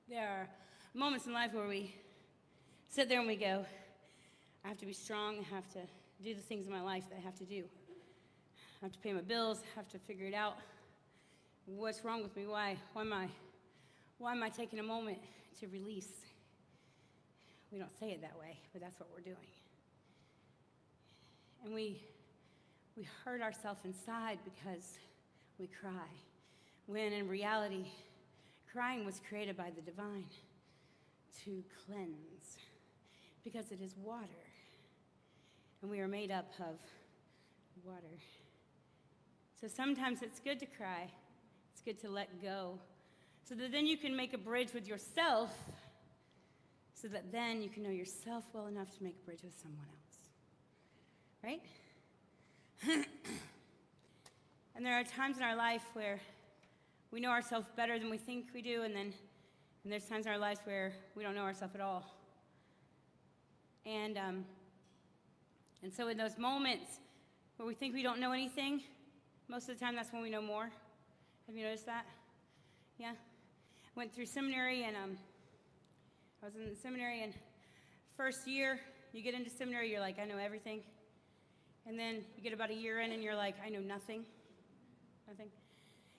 There are moments in life where we sit there and we go, I have to be strong, I have to do the things in my life that I have to do. I have to pay my bills, I have to figure it out. What's wrong with me? Why am I taking a moment to release? We don't say it that way, but that's what we're doing. And we hurt ourselves inside because we cry, when in reality, crying was created by the divine to cleanse, because it is water, and we are made up of water. So sometimes it's good to cry. It's good to let go, so that then you can make a bridge with yourself, so that then you can know yourself well enough to make a bridge with someone else, right? And there are times in our life where we know ourselves better than we think we do, and there's times in our lives where we don't know ourselves at all. And so in those moments where we think we don't know anything, most of the time that's when we know more. Have you noticed that? Yeah? Went through seminary, and I was in the seminary, and first year, you get into seminary, you're like, I know everything. And then you get about a year in, and you're like, I know nothing. Nothing.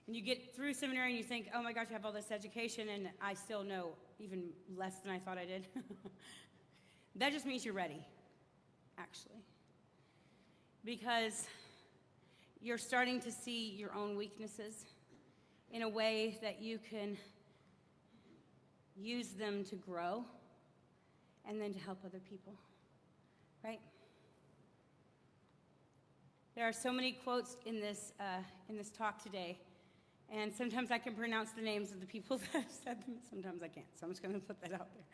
And you get through seminary, and you think, oh my gosh, I have all this education, and I still know even less than I thought I did. That just means you're ready, actually. Because you're starting to see your own weaknesses in a way that you can use them to grow and then to help other people, right? There are so many quotes in this talk today, and sometimes I can pronounce the names of the people that have said them, sometimes I can't, so I'm just going to put that out there.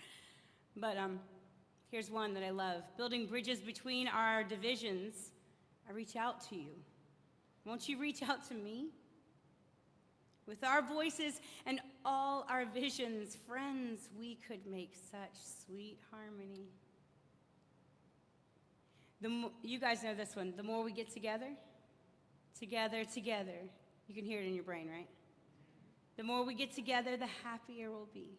But here's one that I love. Building bridges between our divisions, I reach out to you. Won't you reach out to me? With our voices and all our visions, friends, we could make such sweet harmony. You guys know this one. The more we get together, together, together. You can hear it in your brain, right? The more we get together, the happier we'll be.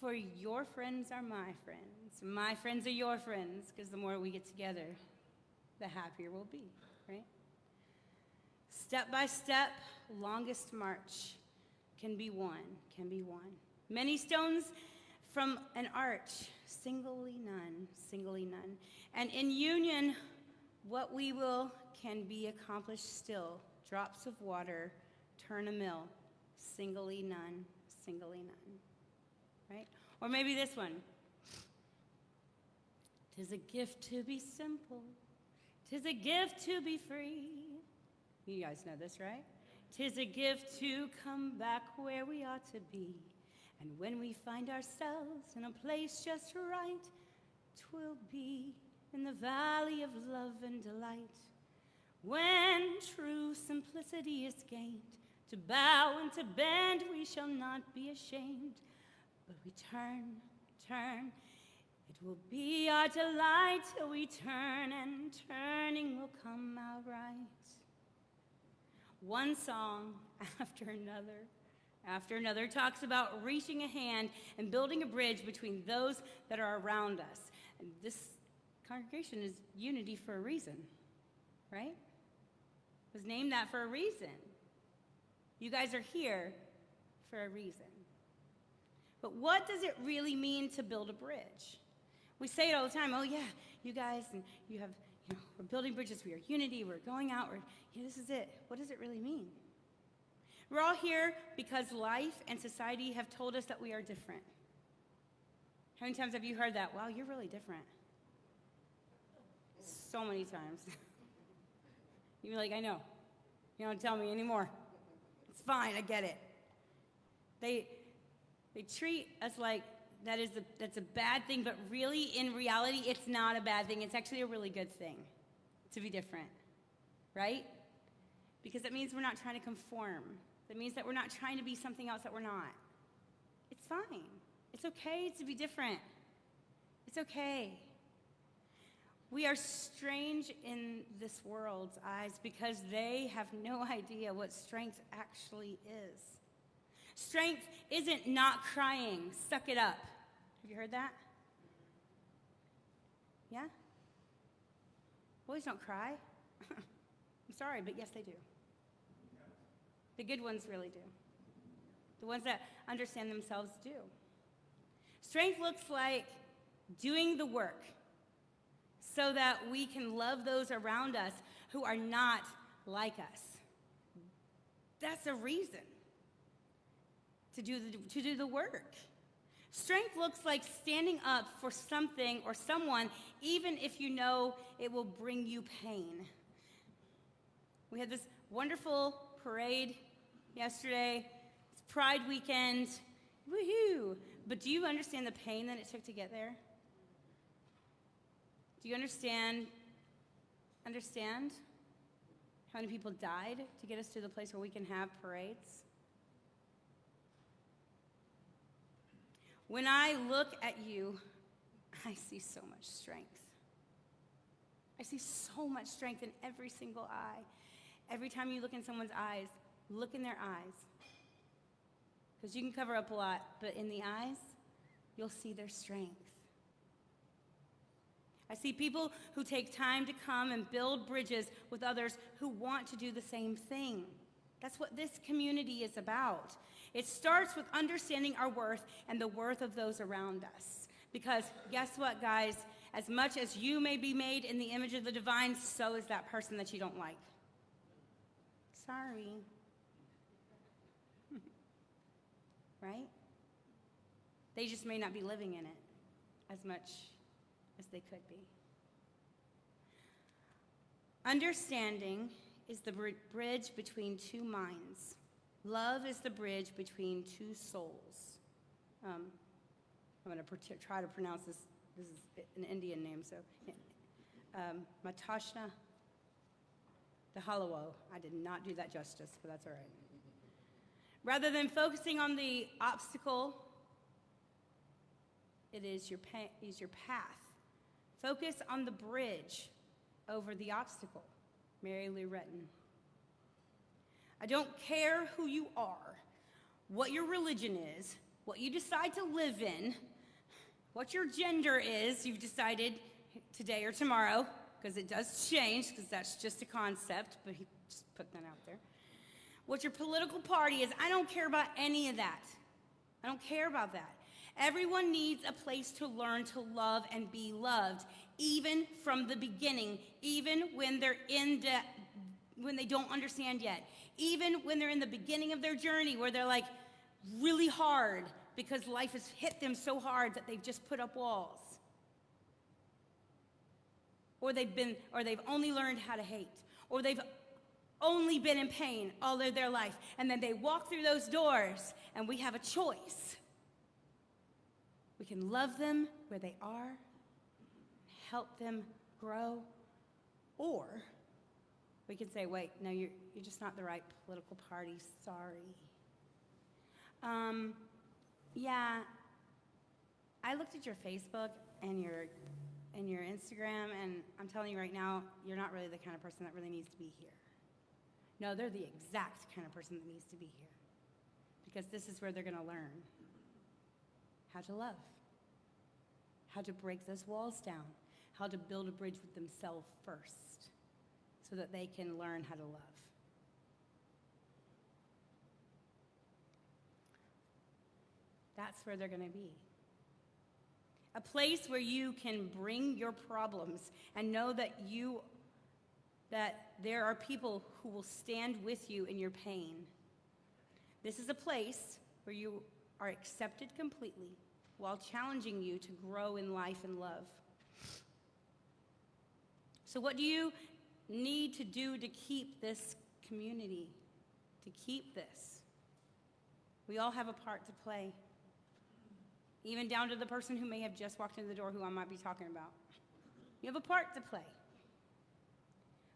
For your friends are my friends. My friends are your friends, because the more we get together, the happier we'll be, right? Step by step, longest march can be won. Many stones from an arch, singly none. And in union, what we will can be accomplished still. Drops of water turn a mill, singly none. Right? Or maybe this one. 'Tis a gift to be simple. 'Tis a gift to be free. You guys know this, right? 'Tis a gift to come back where we ought to be. And when we find ourselves in a place just right, 'twill be in the valley of love and delight. When true simplicity is gained, to bow and to bend we shall not be ashamed. But we turn, it will be our delight till we turn, and turning will come out right. One song after another talks about reaching a hand and building a bridge between those that are around us. And this congregation is unity for a reason, right? It was named that for a reason. You guys are here for a reason. But what does it really mean to build a bridge? We say it all the time. Oh yeah, you guys, and you have, we're building bridges. We are unity. We're going out. This is it. What does it really mean? We're all here because life and society have told us that we are different. How many times have you heard that? Wow, you're really different. So many times. You're like, I know. You don't tell me anymore. It's fine. I get it. They treat us like that's a bad thing, but really, in reality, it's not a bad thing. It's actually a really good thing to be different, right? Because it means we're not trying to conform. That means that we're not trying to be something else that we're not. It's fine. It's okay to be different. It's okay. We are strange in this world's eyes because they have no idea what strength actually is. Strength isn't not crying. Suck it up. Have you heard that? Yeah? Boys don't cry. I'm sorry, but yes, they do. The good ones really do. The ones that understand themselves do. Strength looks like doing the work so that we can love those around us who are not like us. That's a reason to do the work. Strength looks like standing up for something or someone, even if you know it will bring you pain. We had this wonderful parade yesterday. It's Pride weekend. Woohoo! But do you understand the pain that it took to get there? Do you understand how many people died to get us to the place where we can have parades? When I look at you, I see so much strength. I see so much strength in every single eye. Every time you look in someone's eyes, look in their eyes. Because you can cover up a lot, but in the eyes, you'll see their strength. I see people who take time to come and build bridges with others who want to do the same thing. That's what this community is about. It starts with understanding our worth and the worth of those around us. Because guess what, guys? As much as you may be made in the image of the divine, so is that person that you don't like. Sorry. Right? They just may not be living in it as much as they could be. Understanding is the bridge between two minds. Love is the bridge between two souls. I'm going to try to pronounce this. This is an Indian name, so. Matashna Dahalawo. I did not do that justice, but that's all right. Rather than focusing on the obstacle, it is your path. Focus on the bridge over the obstacle. Mary Lou Retton. I don't care who you are, what your religion is, what you decide to live in, what your gender is, you've decided today or tomorrow, because it does change, because that's just a concept, but he just put that out there. What your political party is, I don't care about any of that. I don't care about that. Everyone needs a place to learn to love and be loved, even from the beginning, even when they're when they don't understand yet, even when they're in the beginning of their journey where they're like really hard because life has hit them so hard that they've just put up walls. Or they've only learned how to hate, or they've only been in pain all of their life, and then they walk through those doors and we have a choice. We can love them where they are, help them grow, or we can say, wait, no, you're just not the right political party, sorry. Yeah, I looked at your Facebook and your Instagram, and I'm telling you right now, you're not really the kind of person that really needs to be here. No, they're the exact kind of person that needs to be here, because this is where they're going to learn how to love, how to break those walls down, how to build a bridge with themselves first so that they can learn how to love. That's where they're going to be. A place where you can bring your problems and know that there are people who will stand with you in your pain. This is a place where you are accepted completely while challenging you to grow in life and love. So what do you need to do to keep this community, to keep this? We all have a part to play, even down to the person who may have just walked in the door who I might be talking about. You have a part to play.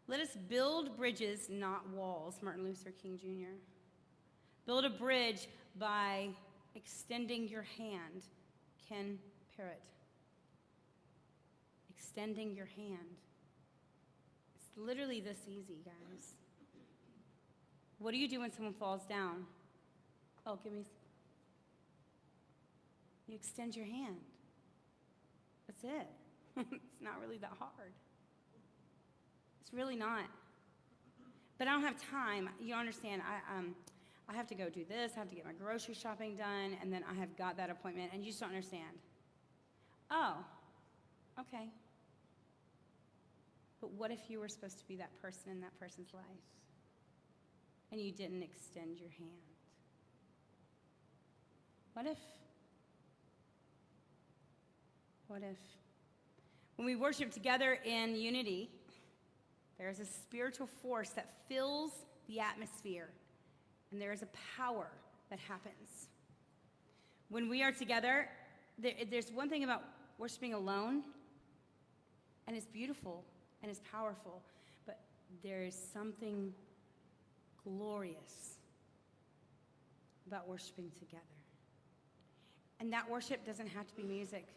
Let us build bridges, not walls, Martin Luther King Jr. Build a bridge by extending your hand, Ken Parrott. Extending your hand. It's literally this easy, guys. What do you do when someone falls down? Oh, give me You extend your hand. That's it. It's not really that hard. It's really not. But I don't have time. You understand, I have to go do this, I have to get my grocery shopping done, and then I have got that appointment, and you just don't understand. Oh, okay. But what if you were supposed to be that person in that person's life, and you didn't extend your hand? What if when we worship together in unity, there's a spiritual force that fills the atmosphere, and there is a power that happens. When we are together, there's one thing about worshiping alone, and it's beautiful and it's powerful, but there is something glorious about worshiping together. And that worship doesn't have to be music,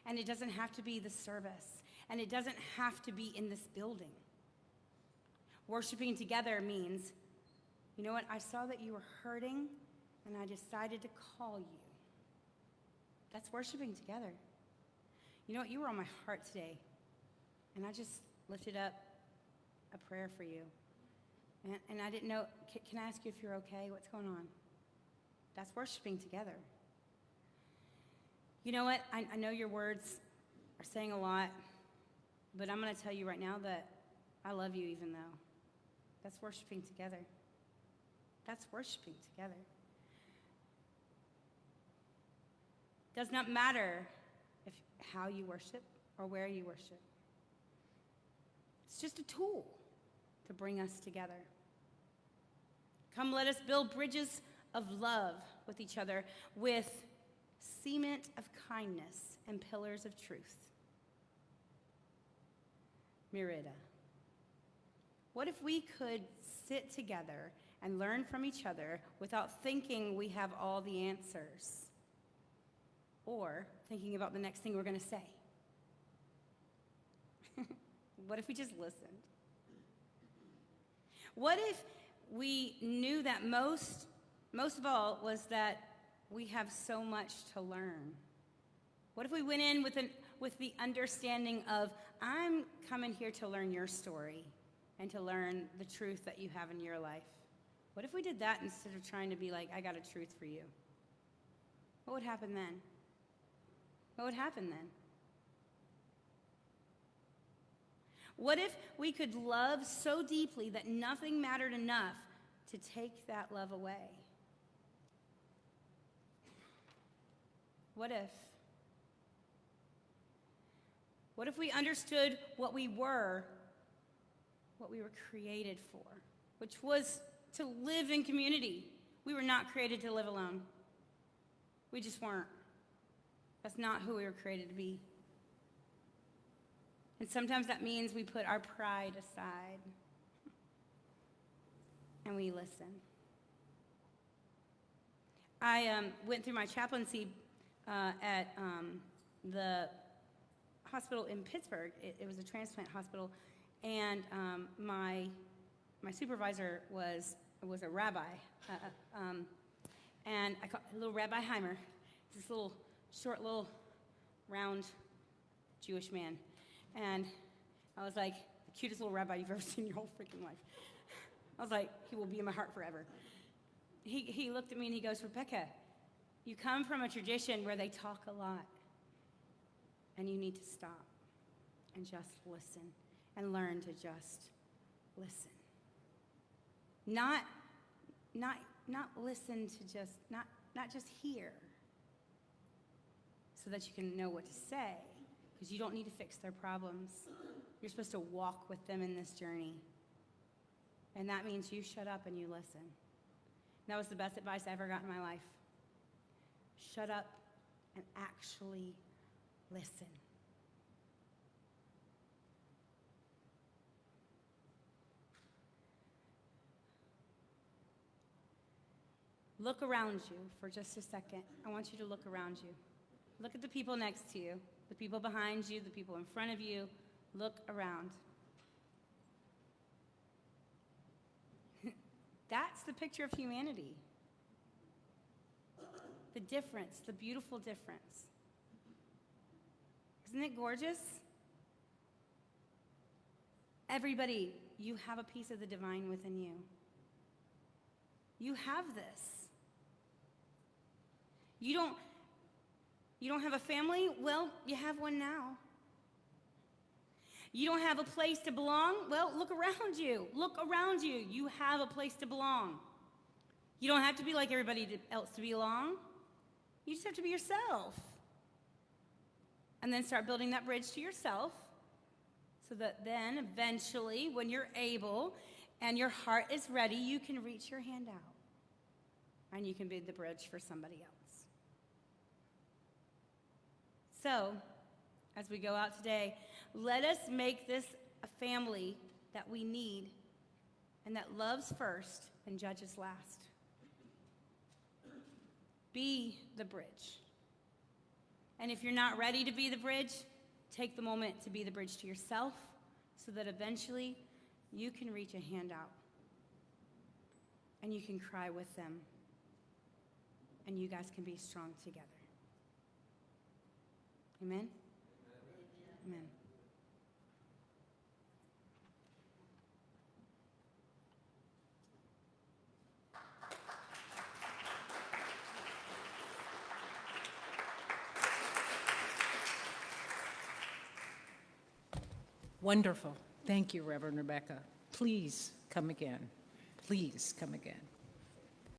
and it doesn't have to be the service, and it doesn't have to be in this building. Worshiping together means, you know what, I saw that you were hurting, and I decided to call you. That's worshiping together. You know what, you were on my heart today, and I just lifted up a prayer for you. And I didn't know, can I ask you if you're okay? What's going on? That's worshiping together. You know what, I know your words are saying a lot, but I'm going to tell you right now that I love you even though. That's worshiping together. That's worshiping together. Does not matter how you worship or where you worship. It's just a tool to bring us together. Come, let us build bridges of love with each other, with cement of kindness and pillars of truth. Merida. What if we could sit together and learn from each other without thinking we have all the answers or thinking about the next thing we're going to say? What if we just listened? What if we knew that most of all was that we have so much to learn? What if we went in with the understanding of, I'm coming here to learn your story and to learn the truth that you have in your life? What if we did that instead of trying to be like, I got a truth for you? What would happen then? What would happen then? What if we could love so deeply that nothing mattered enough to take that love away? What if? What if we understood what we were created for, which was to live in community? We were not created to live alone. We just weren't. That's not who we were created to be. And sometimes that means we put our pride aside and we listen. I went through my chaplaincy at the hospital in Pittsburgh. It was a transplant hospital, and my supervisor was a rabbi, and I call little Rabbi Heimer. This little short, little round Jewish man, and I was like, the cutest little rabbi you've ever seen in your whole freaking life. I was like, he will be in my heart forever. He looked at me and he goes, Rebekah, you come from a tradition where they talk a lot, and you need to stop and just listen and learn to just listen. Not listen to just, not just hear so that you can know what to say, because you don't need to fix their problems. You're supposed to walk with them in this journey. And that means you shut up and you listen. That was the best advice I ever got in my life. Shut up and actually listen. Look around you for just a second. I want you to look around you. Look at the people next to you, the people behind you, the people in front of you. Look around. That's the picture of humanity. The difference, the beautiful difference. Isn't it gorgeous? Everybody, you have a piece of the divine within you. You have this. You don't have a family? Well, you have one now. You don't have a place to belong? Well, look around you. Look around you. You have a place to belong. You don't have to be like everybody else to belong. You just have to be yourself. And then start building that bridge to yourself so that then eventually, when you're able and your heart is ready, you can reach your hand out and you can be the bridge for somebody else. So, as we go out today, let us make this a family that we need and that loves first and judges last. Be the bridge. And if you're not ready to be the bridge, take the moment to be the bridge to yourself so that eventually you can reach a hand out and you can cry with them and you guys can be strong together. Amen? Amen. Wonderful. Thank you, Reverend Rebekah. Please come again. Please come again.